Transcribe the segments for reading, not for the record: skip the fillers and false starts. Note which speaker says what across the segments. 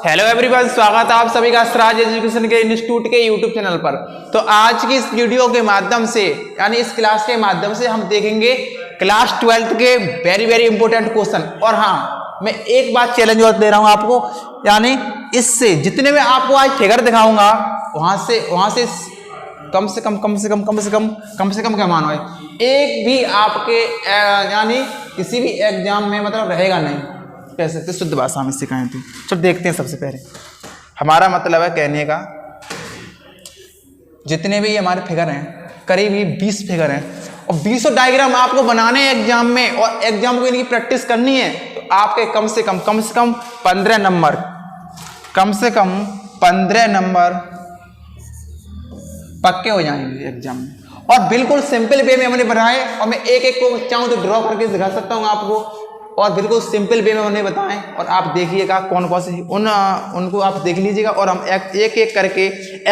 Speaker 1: Hello everyone, स्वागत है आप सभी का स्वराज एजुकेशन के इंस्टीट्यूट के यूट्यूब चैनल पर। तो आज की इस वीडियो के माध्यम से यानी इस क्लास के माध्यम से हम देखेंगे क्लास 12th के वेरी इंपॉर्टेंट क्वेश्चन। और हाँ, मैं एक बात चैलेंज और दे रहा हूं आपको, यानी इससे जितने में आपको आज फिगर दिखाऊंगा वहां से कम से कम क्या मानो है, एक भी आपके यानी किसी भी एग्जाम में मतलब रहेगा नहीं। कैसे तो शुद्ध भाषा में सिखाएं तो चलो देखते हैं। सबसे पहले हमारा मतलब है कहने का, जितने भी हमारे फिगर हैं करीब ही 20 फिगर हैं और 20 डायग्राम आपको बनाने हैं एग्जाम में, और एग्जाम को इनकी प्रैक्टिस करनी है। तो आपके कम से कम 15 नंबर, कम से कम 15 नंबर पक्के हो जाएंगे एग्जाम में। और बिल्कुल सिंपल वे में हमने बनाए, और मैं एक एक को चाहूँ तो ड्रॉ करके दिखा सकता हूँ आपको, और बिल्कुल सिंपल वे में उन्हें बताएं। और आप देखिएगा कौन कौन से उनको आप देख लीजिएगा, और हम एक एक करके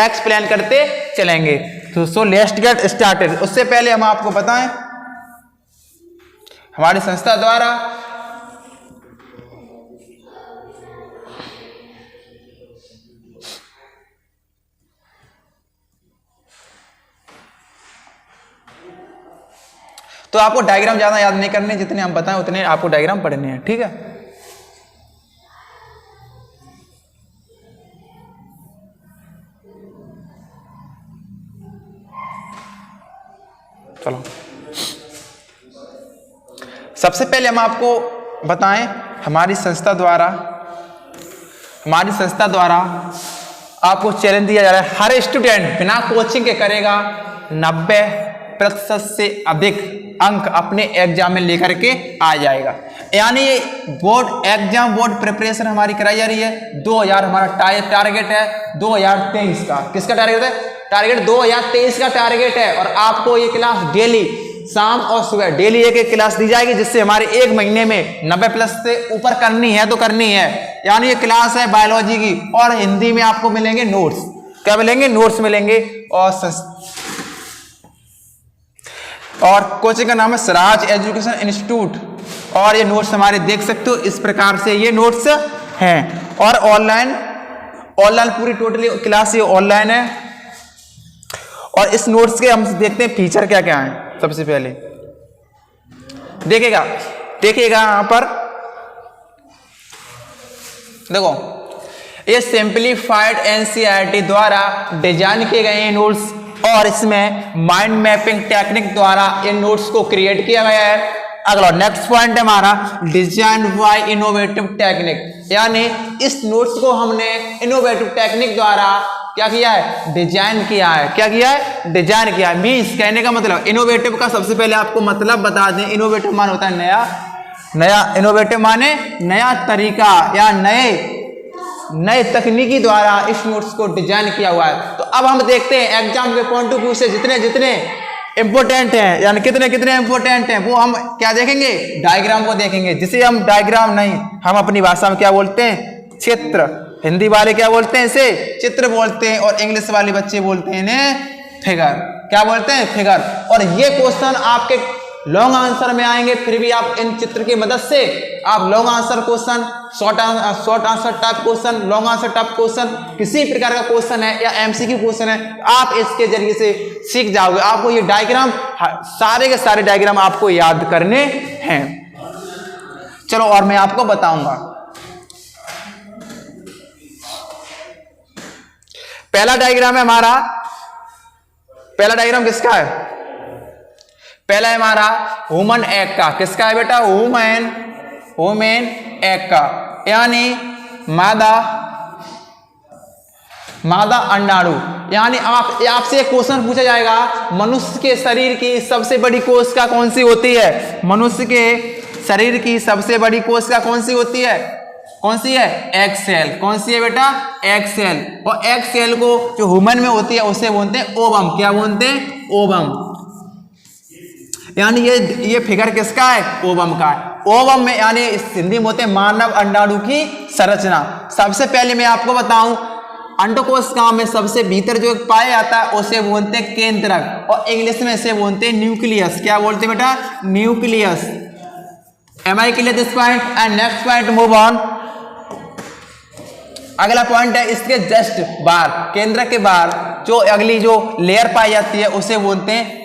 Speaker 1: एक्सप्लेन करते चलेंगे। तो सो लेट्स गेट स्टार्टेड। उससे पहले हम आपको बताएं हमारी संस्था द्वारा तो आपको डायग्राम ज्यादा याद नहीं करने, जितने हम बताएं उतने आपको डायग्राम पढ़ने हैं, ठीक है। चलो सबसे पहले हम आपको बताएं हमारी संस्था द्वारा आपको चैलेंज दिया जा रहा है। हर स्टूडेंट बिना कोचिंग के करेगा 90% से अधिक अंक अपने एग्जाम में लेकर के आ जाएगा। यानी ये बोर्ड प्रिपरेशन हमारी कराई जा रही है। 2000 हमारा टारगेट है 2023 का। किसका टारगेट है? टारगेट 2023 का टारगेट है। और आपको ये क्लास डेली शाम और सुबह डेली एक क्लास दी जाएगी, जिससे हमारे एक महीने में 90+ से ऊपर करनी है तो करनी है। यानी ये क्लास है बायोलॉजी की, और हिंदी में आपको मिलेंगे नोट्स। क्या मिलेंगे? नोट्स मिलेंगे। और कोचिंग का नाम है स्वराज एजुकेशन इंस्टीट्यूट। और ये नोट्स हमारे देख सकते हो, इस प्रकार से ये नोट्स हैं। और ऑनलाइन पूरी टोटली क्लास ये ऑनलाइन है। और इस नोट्स के हम देखते हैं फीचर क्या क्या है। सबसे पहले देखिएगा यहां पर देखो, ये सिंपलीफाइड एनसीईआरटी द्वारा डिजाइन किए गए नोट्स, और इसमें माइंड मैपिंग टेक्निक द्वारा इन नोट्स को क्रिएट किया गया है। अगला नेक्स्ट पॉइंट है हमारा डिजाइन बाय इनोवेटिव टेक्निक। यानी इस नोट्स को हमने इनोवेटिव टेक्निक द्वारा क्या किया है? डिजाइन किया है। क्या किया है? डिजाइन किया है। मींस कहने का मतलब, इनोवेटिव का सबसे पहले आपको मतलब बता दें। इनोवेटिव मान होता है नया। इनोवेटिव माने नया तरीका या नए तकनीकी द्वारा इस नोट्स को डिजाइन किया हुआ है। तो अब हम देखते हैं एग्जाम के पॉइंट ऑफ व्यू से जितने इंपोर्टेंट हैं, यानी कितने इंपोर्टेंट हैं, वो हम क्या देखेंगे? डायग्राम को देखेंगे। जिसे हम डायग्राम नहीं, हम अपनी भाषा में क्या बोलते हैं? चित्र। हिंदी वाले क्या बोलते हैं? इसे चित्र बोलते हैं। और इंग्लिश वाले बच्चे बोलते हैं इन्हें फिगर। क्या बोलते हैं? फिगर। और ये क्वेश्चन आपके लॉन्ग आंसर में आएंगे। फिर भी आप इन चित्र की मदद से आप long answer question, short answer type question, long answer type question, किसी प्रकार का क्वेश्चन है या एमसीक्यू क्वेश्चन है, आप इसके जरिए से सीख जाओगे। आपको ये डायग्राम, सारे के सारे डायग्राम आपको याद करने हैं। चलो और मैं आपको बताऊंगा। पहला डायग्राम है हमारा, पहला डायग्राम किसका है? पहला है हमारा ह्यूमन एग का। किसका है बेटा? ह्यूमन एग का, यानी मादा अंडाणु। यानी आपसे एक क्वेश्चन पूछा जाएगा, मनुष्य के शरीर की सबसे बड़ी कोशिका कौन सी होती है? मनुष्य के शरीर की सबसे बड़ी कोशिका कौन सी होती है? कौन सी है? Egg cell. कौन सी है बेटा? Egg cell. और एग सेल को जो ह्यूमन में होती है उसे बोलते हैं ओवम। क्या बोलते हैं? ओवम। यानी ये फिगर किसका है? ओवम का है। ओवम में यानी हिंदी में होते हैं मानव अंडाणु की संरचना। सबसे पहले मैं आपको बताऊं, अंडकोशिका में सबसे भीतर जो पाया जाता है उसे बोलते हैं केंद्रक, और इंग्लिश में इसे बोलते हैं न्यूक्लियस। क्या बोलते हैं बेटा? Nucleus. Am I clear this point? And next point, move on. अगला पॉइंट है इसके जस्ट बाहर, केंद्र के बाहर जो अगली जो लेयर पाई जाती है उसे बोलते हैं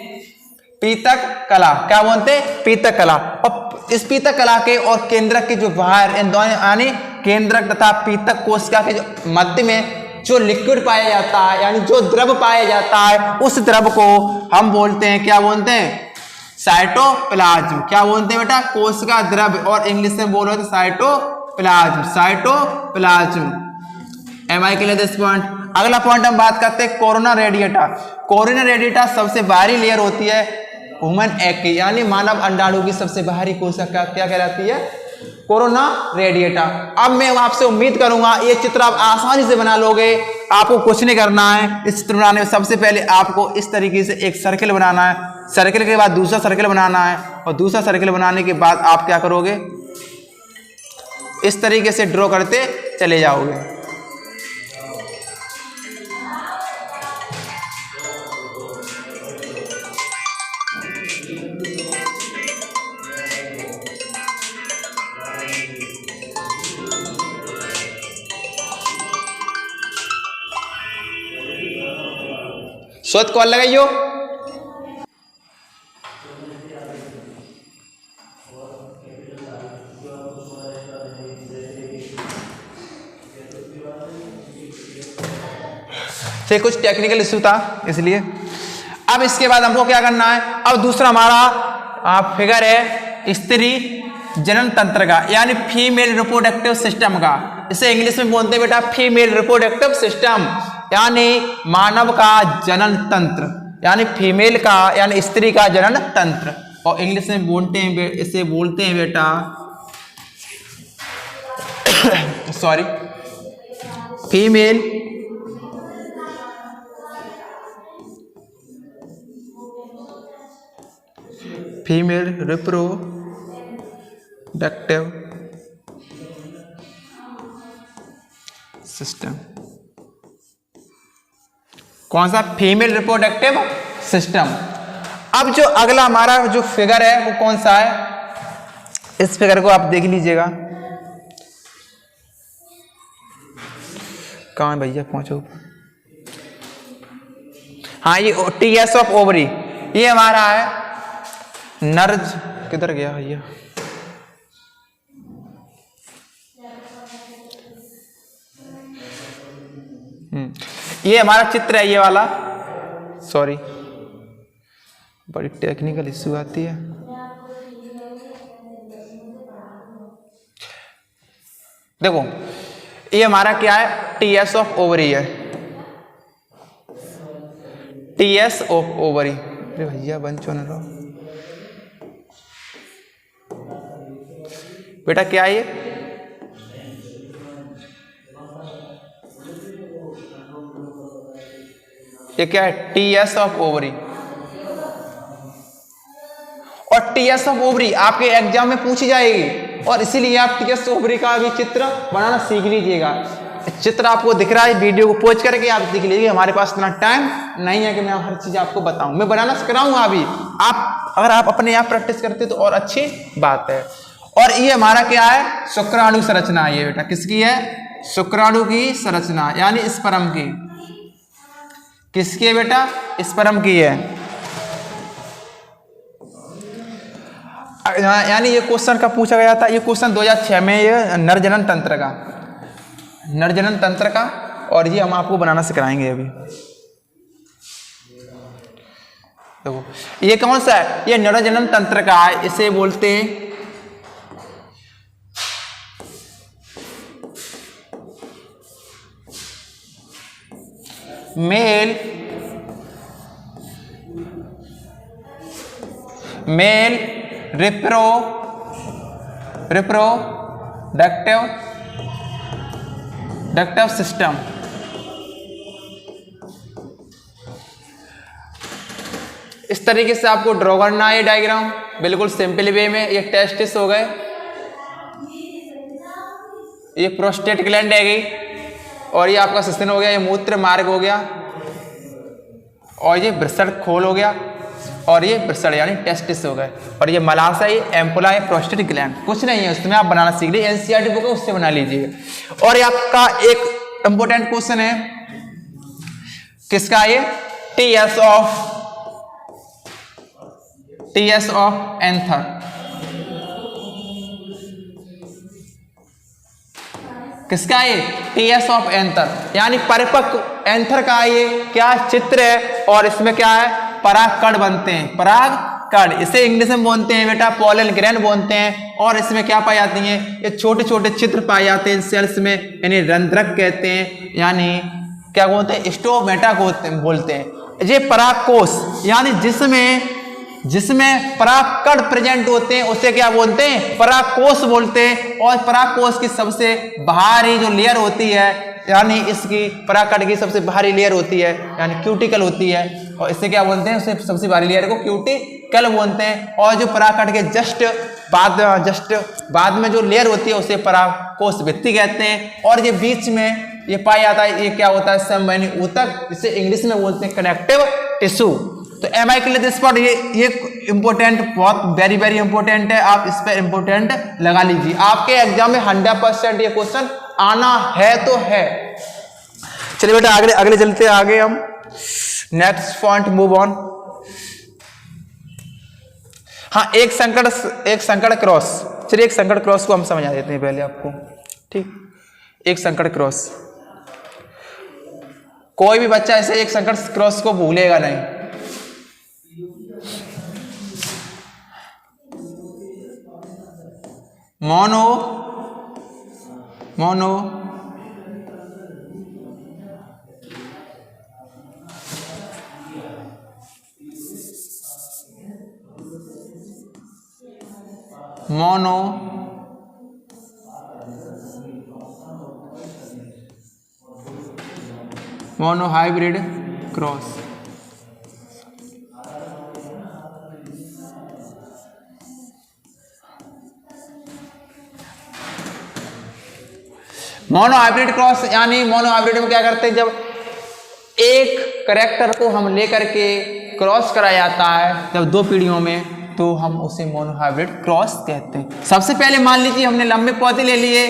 Speaker 1: पीतक कला। क्या बोलते हैं? पीतक कला। और इस पीतक कला के और केंद्रक के जो बाहर इन दोनों यानी केंद्रक तथा पीतक कोशिका के जो मध्य में जो लिक्विड पाया जाता है यानी जो द्रव पाया जाता है उस द्रव को हम बोलते हैं, क्या बोलते हैं? साइटोप्लाज्म। क्या बोलते हैं बेटा? कोशिका द्रव, और इंग्लिश में बोलो तो cytoplasm. Cytoplasm. Am I clear this point? अगला पॉइंट हम बात करते हैं कोरोना रेडिएटा। कोरोना रेडिएटा सबसे बाहरी लेयर होती है ह्यूमन एग की यानी मानव अंडाणु की सबसे बाहरी कोशिका क्या कहलाती है? Corona radiata. अब मैं आपसे उम्मीद करूंगा ये चित्र आप आसानी से बना लोगे, आपको कुछ नहीं करना है। इस चित्र बनाने में सबसे पहले आपको इस तरीके से एक सर्किल बनाना है, सर्किल के बाद दूसरा सर्किल बनाना है, और दूसरा सर्किल बनाने के बाद आप क्या करोगे? इस तरीके से ड्रॉ करते चले जाओगे। शोध कॉल लगाइयो। से कुछ टेक्निकल इश्यू था इसलिए। अब इसके बाद हमको क्या करना है? अब दूसरा हमारा फिगर है स्त्री जनन तंत्र का यानी फीमेल रिप्रोडक्टिव सिस्टम का। इसे इंग्लिश में बोलते हैं बेटा फीमेल रिप्रोडक्टिव सिस्टम यानी मानव का जनन तंत्र यानी फीमेल का यानी स्त्री का जनन तंत्र। और इंग्लिश में बोलते हैं इसे बोलते हैं बेटा सॉरी फीमेल रिप्रोडक्टिव सिस्टम। कौन सा? Female reproductive system. अब जो अगला हमारा जो फिगर है वो कौन सा है? इस फिगर को आप देख लीजिएगा। कहाँ है भैया? पहुंचो। हाँ, ये टीएस ऑफ ओवरी, ये हमारा है नर। किधर गया भैया? ये हमारा चित्र है, ये वाला। सॉरी, बड़ी टेक्निकल इश्यू आती है। देखो ये हमारा क्या है? टीएस ऑफ ओवरी है, टीएस ऑफ ओवरी। अरे भैया बन चो न रहो बेटा, क्या है ये क्या है? TS of ovary. और टीएस ऑफ ओवरी आपके एग्जाम में पूछी जाएगी, और इसीलिए आप टीएस ओवरी का भी चित्र बनाना सीख लीजिएगा। चित्र आपको दिख रहा है, वीडियो को पॉज करके आप देख लीजिए। हमारे पास इतना टाइम नहीं है कि मैं हर चीज आपको बताऊं, मैं बनाना सिखाऊंगा अभी। आप अगर आप अपने आप प्रैक्टिस करते तो और अच्छी बात है। और ये हमारा क्या है? शुक्राणु संरचना। ये बेटा किसकी है? शुक्राणु की संरचना यानी स्पर्म की। किसकी है बेटा? स्पर्म की है। यानी ये क्वेश्चन कब पूछा गया था? ये क्वेश्चन 2006 में, ये नरजनन तंत्र का, नरजनन तंत्र का। और ये हम आपको बनाना सिखाएंगे अभी। देखो ये कौन सा है? ये नरजनन तंत्र का है। इसे बोलते हैं मेल रिप्रोडक्टिव सिस्टम। इस तरीके से आपको ड्रॉ करना है ये डायग्राम, बिल्कुल सिंपल वे में। ये टेस्टिस हो गए, ये प्रोस्टेट ग्लैंड है गई, और ये आपका सिस्टम हो गया, ये मूत्र मार्ग हो गया, और ये वृषण खोल हो गया, और ये वृषण यानी टेस्टिस हो गए, और ये मलाशय एम्पुला है प्रोस्टेट ग्लैंड। कुछ नहीं है उसमें, आप बनाना सीख लीजिए। एनसीईआरटी बुक है उससे बना लीजिए। और ये आपका एक इंपॉर्टेंट क्वेश्चन है किसका ये, टीएस ऑफ एंथर। किसका ये, टीएस ऑफ एंथर, यानी परिपक्व एंथर का ये क्या चित्र है, और इसमें क्या है, पराग कण बनते हैं, पराग कण, इसे इंग्लिश में बोलते हैं बेटा पोलन ग्रेन बोलते हैं। और इसमें क्या पाई जाती है, ये छोटे छोटे छिद्र पाए जाते हैं सेल्स में, यानी रंध्रक कहते हैं, यानी क्या बोलते हैं, स्टोमेटा बोलते हैं। ये परागकोश, यानी जिसमें परागकण प्रेजेंट होते हैं उसे क्या बोलते हैं, परागकोश बोलते हैं। और परागकोश की सबसे बाहरी जो लेयर होती है, यानी इसकी परागकण की सबसे बाहरी लेयर होती है, यानी क्यूटिकल होती है, और इसे क्या बोलते हैं, उसे सबसे बाहरी लेयर को क्यूटिकल बोलते हैं। और जो परागकण के जस्ट बाद में जो लेयर होती है उसे परागकोश भित्ति कहते हैं। और ये बीच में ये पाया जाता है, ये क्या होता है, समवयनी ऊतक, जिसे इंग्लिश में बोलते हैं कनेक्टिव टिश्यू। तो एम आई के लिए दिस पर ये इंपॉर्टेंट, बहुत वेरी वेरी इंपॉर्टेंट है, आप इस पर इंपॉर्टेंट लगा लीजिए। आपके एग्जाम में 100% ये क्वेश्चन आना है तो है। चलिए बेटा अगले चलते हैं आगे हम, नेक्स्ट पॉइंट मूव ऑन। हाँ, एक संकट क्रॉस, चलिए एक संकट क्रॉस को हम समझा देते हैं पहले आपको, ठीक। एक संकट क्रॉस, कोई भी बच्चा ऐसे एक संकट क्रॉस को भूलेगा नहीं। Mono hybrid cross. Mono hybrid cross, यानी मोनो हाइब्रिड में क्या करते हैं, जब एक कैरेक्टर को हम लेकर के क्रॉस कराया जाता है, जब दो पीढ़ियों में, तो हम उसे मोनो हाइब्रिड क्रॉस कहते हैं। सबसे पहले मान लीजिए हमने लंबे पौधे ले लिए,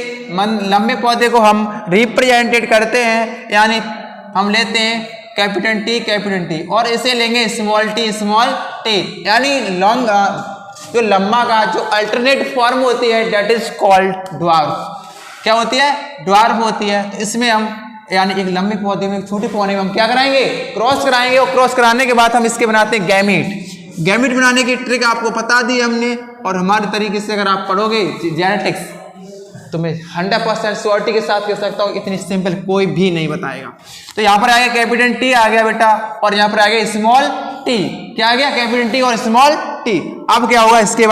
Speaker 1: लंबे पौधे को हम रिप्रेजेंटेड करते हैं, यानी हम लेते हैं कैपिटल टी और इसे लेंगे स्मॉल टी, यानी लॉन्ग जो लंबा का जो अल्टरनेट फॉर्म होती है, दैट इज कॉल्ड ड्वार्फ। क्या होती है, ड्वार्फ होती है। तो इसमें हम यानी एक लंबे पौधे में, एक छोटे पौधे में हम क्या कराएंगे, क्रॉस कराएंगे, और क्रॉस कराने के बाद हम इसके बनाते हैं गैमीट बनाने की ट्रिक आपको बता दी हमने। और हमारे तरीके से अगर आप पढ़ोगे जेनेटिक्स, तो मैं 100% श्योरिटी के साथ कह सकता हूँ, इतनी सिंपल कोई भी नहीं बताएगा। तो यहाँ पर आ गया कैपिटल टी आ गया बेटा, और यहाँ पर आ गया स्मॉल टी, क्या आ गया, कैपिटल टी और स्मॉल टी। अब क्या होगा, इसके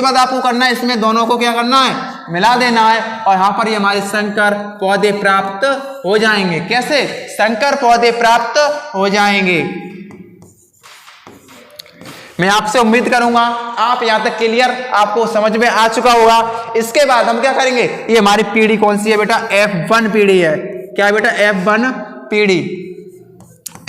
Speaker 1: बाद आपको करना है, इसमें दोनों को क्या करना है, मिला देना है, और यहाँ पर ये हमारे संकर पौधे प्राप्त हो जाएंगे। कैसे, संकर पौधे प्राप्त हो जाएंगे। मैं आपसे उम्मीद करूंगा आप यहां तक क्लियर, आपको समझ में आ चुका होगा। इसके बाद हम क्या करेंगे, ये हमारी पीढ़ी कौन सी है बेटा, F1 पीढ़ी है। क्या है बेटा,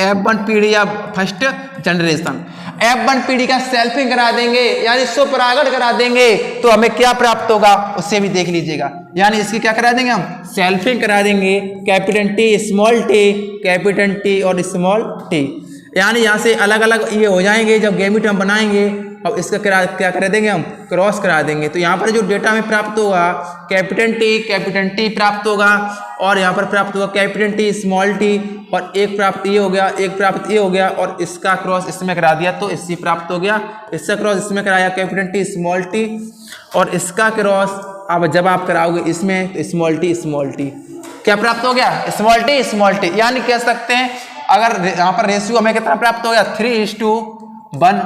Speaker 1: F1 पीढ़ी या फर्स्ट जनरेशन। F1 पीढ़ी का सेल्फिंग करा देंगे, यानी स्वपरागण करा देंगे, तो हमें क्या प्राप्त होगा उससे भी देख लीजिएगा। यानी इसकी क्या करा देंगे, हम सेल्फिंग करा देंगे, capital T small T, capital T और स्मॉल टी, यानी यहाँ से अलग अलग ये हो जाएंगे। जब गैमीट हम बनाएंगे, अब इसका क्या करा देंगे, हम क्रॉस करा देंगे। तो यहाँ पर जो डेटा में प्राप्त होगा, कैपिटल टी प्राप्त होगा, और यहाँ पर प्राप्त होगा कैपिटल टी स्मॉल टी, और एक प्राप्त ये हो गया, एक प्राप्त ये हो गया, और इसका क्रॉस इसमें करा दिया तो इससे प्राप्त हो गया। इसका क्रॉस इसमें कराया कैपिटल टी स्मॉल टी, और इसका क्रॉस अब जब आप कराओगे इसमें तो स्मॉल टी क्या प्राप्त हो गया, स्मॉल टी। यानी कह सकते हैं अगर यहाँ पर रेशियो हमें कितना प्राप्त हो गया, 3:1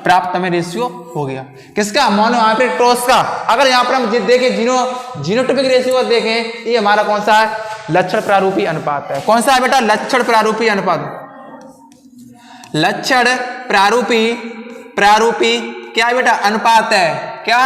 Speaker 1: प्राप्त हमें रेशियो हो गया। किसका, मोनो हाइब्रिड क्रॉस का। अगर यहाँ पर हम देखें जीनोटाइपिक रेशियो देखें, ये हमारा कौन सा है, लक्षण प्रारूपी अनुपात है। कौन सा है बेटा, लक्षण प्रारूपी अनुपात। लक्षण प्रारूपी क्या है बेटा, अनुपात है। क्या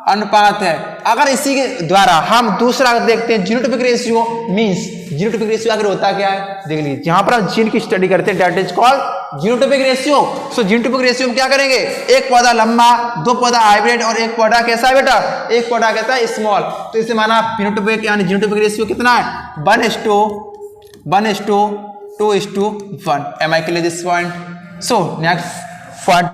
Speaker 1: अनुपात है। अगर इसी के द्वारा हम दूसरा देखते हैं genotypic ratio, means genotypic ratio आखिर होता क्या है देख लीजिए। जहां पर आप जीन की स्टडी करते हैं that is called genotypic ratio. So genotypic ratio में क्या करेंगे, एक पौधा लंबा, दो पौधा हाइब्रिड और एक पौधा कैसा है बेटा, एक पौधा कैसा है स्मॉल। तो इसे माना फिनोटाइपिक यानी जीनोटाइपिक रेशियो कितना है 1:2:1। Am I clear this point? So next point